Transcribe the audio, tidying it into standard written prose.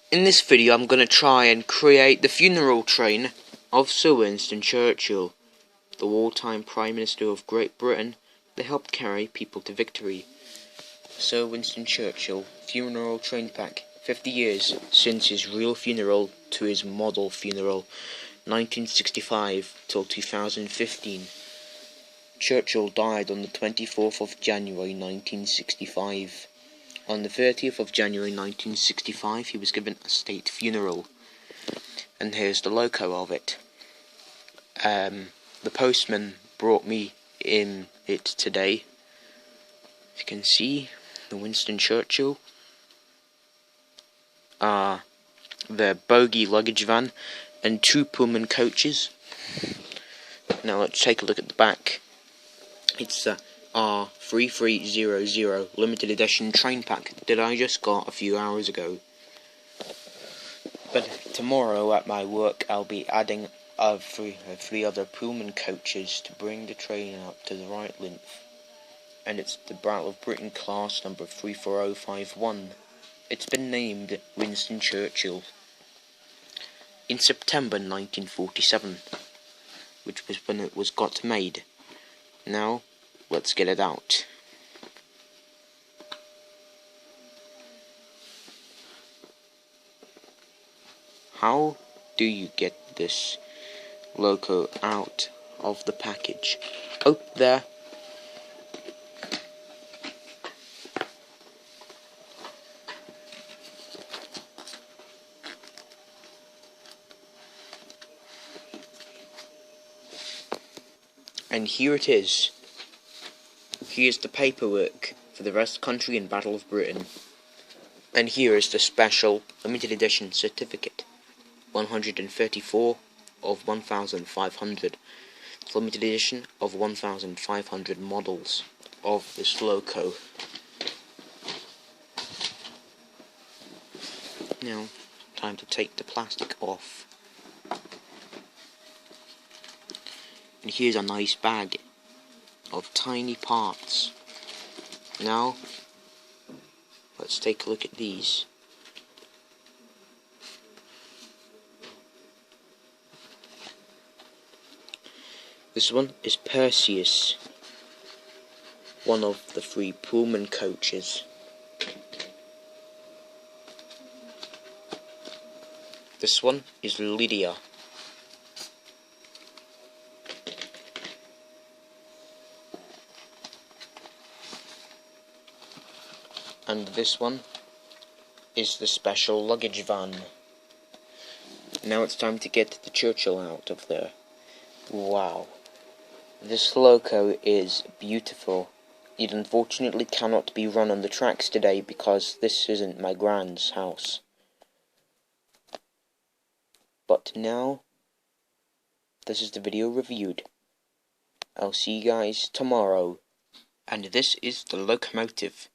In this video I'm going to try and create the funeral train of Sir Winston Churchill, the wartime Prime Minister of Great Britain that helped carry people to victory. Sir Winston Churchill funeral train pack, 50 years since his real funeral to his model funeral, 1965 till 2015. Churchill died on the 24th of January 1965. On the 30th of January 1965 he was given a state funeral. And here's the logo of it. The postman brought me in it today. As you can see, the Winston Churchill. The bogie luggage van and 2 Pullman coaches. Now let's take a look at the back. It's the R3300 limited edition train pack that I just got a few hours ago. But tomorrow at my work I'll be adding three other Pullman coaches to bring the train out to the right length. And it's the Battle of Britain class number 34051. It's been named Winston Churchill in September 1947, which was when it was got made. Now, let's get it out. How do you get this logo out of the package? Oh, there. And here it is. Here's the paperwork for the rest of the country and Battle of Britain. And here is the special limited edition certificate. 134 of 1,500. Limited edition of 1,500 models of this logo. Now, time to take the plastic off. And here's a nice bag of tiny parts. Now, let's take a look at these. This one is Perseus, one of the 3 Pullman coaches. This one is Lydia. And this one is the special luggage van. Now it's time to get the Churchill out of there. Wow. This loco is beautiful. It unfortunately cannot be run on the tracks today because this isn't my grand's house. But now, this is the video reviewed. I'll see you guys tomorrow. And this is the locomotive.